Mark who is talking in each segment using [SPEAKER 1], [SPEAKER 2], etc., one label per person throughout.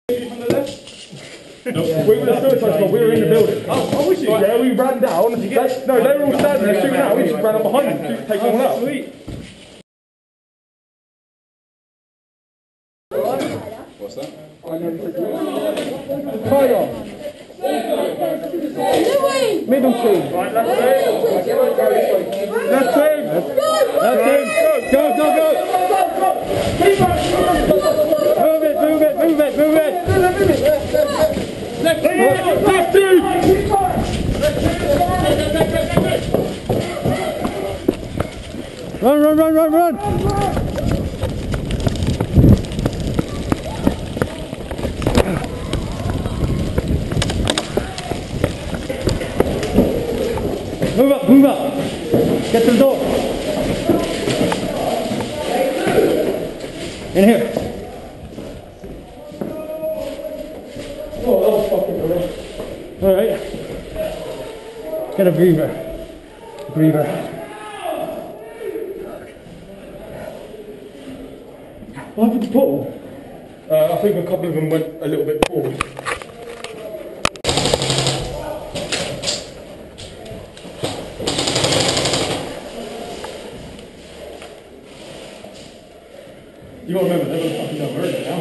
[SPEAKER 1] From the left? No. Yeah. We were the suicide squad, we were in the building. Oh, was you? Yeah, we ran down. No, they were all standing there shooting out. We just ran up behind them, taking them all out. Sweet.
[SPEAKER 2] What's that?
[SPEAKER 1] Fire. Middle team. Right, left team. Left team. Left team. Go, go, go. Move it, move it, move it, move it. Left team. Run, run, run, run, run. Move up, move up. Get to the door. In here. Oh, that was fucking good. Alright. Get a breather. Breather. What happened to Paul? I think a couple of them went a little bit forward. You gotta remember, they're gonna fucking go murder now.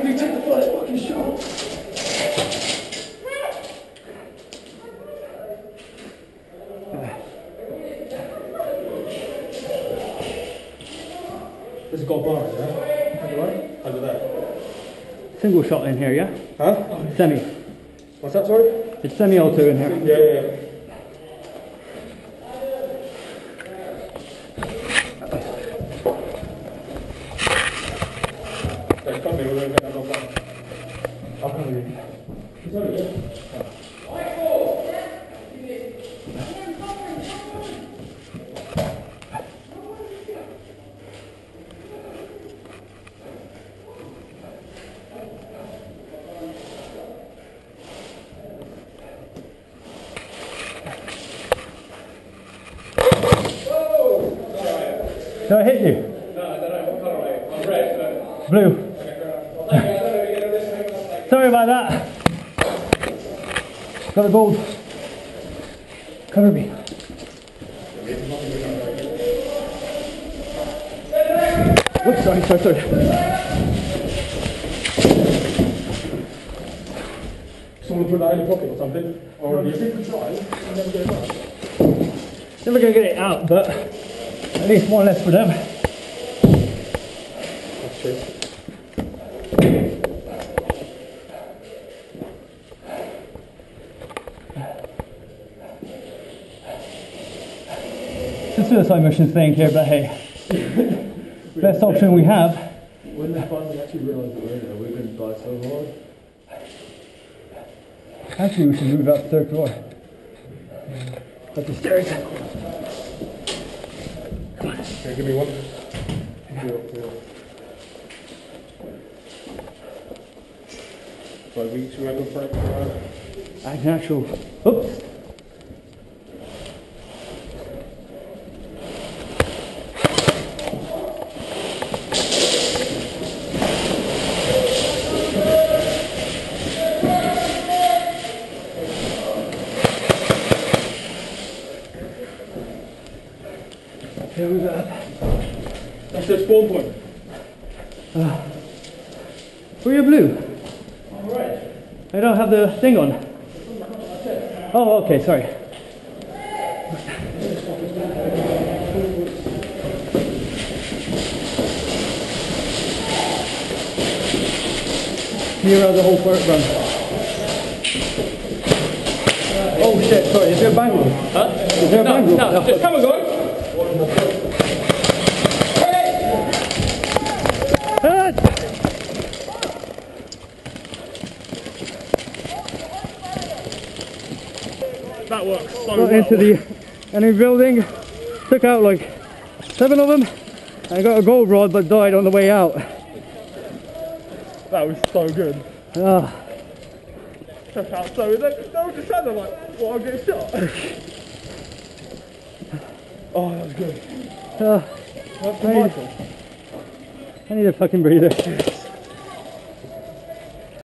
[SPEAKER 1] You take the first fucking shot. This has got bars, yeah? Under that. Single shot in here, yeah? Huh? Semi. What's that, sorry? It's semi-auto in here. Yeah, yeah, yeah. Did I hit you? No, I don't know what colour are you? I'm red, but... Blue. Sorry about that. Got a gold. Cover me. Oops, sorry. Someone put that in the pocket or something? Or you think we try and never get it out? Never gonna get it out, but at least one less for them. That's true. It's a suicide mission thing here, but hey, best option we have.
[SPEAKER 3] When they finally actually realised that we're going to die so hard.
[SPEAKER 1] Actually, we should move up the third floor. Up the stairs. Come on. Okay, give me one.
[SPEAKER 3] Right, we should have a break.
[SPEAKER 1] I can actually. Oops. Here we go.
[SPEAKER 3] That's the spawn point.
[SPEAKER 1] Were you blue?
[SPEAKER 3] I'm red.
[SPEAKER 1] I don't have the thing on. Oh, okay, sorry. Clear out the whole front run. Oh shit, sorry, is there a bangle? Huh? Is there a bangle? No, just come and go.
[SPEAKER 3] That works so
[SPEAKER 1] Got
[SPEAKER 3] well.
[SPEAKER 1] into the enemy building, took out like 7 of them, and I got a gold rod but died on the way out.
[SPEAKER 3] That was so good. Took out so they were just standing like, well, I'll get shot. Oh, that was good. That's amazing.
[SPEAKER 1] I need a fucking breather.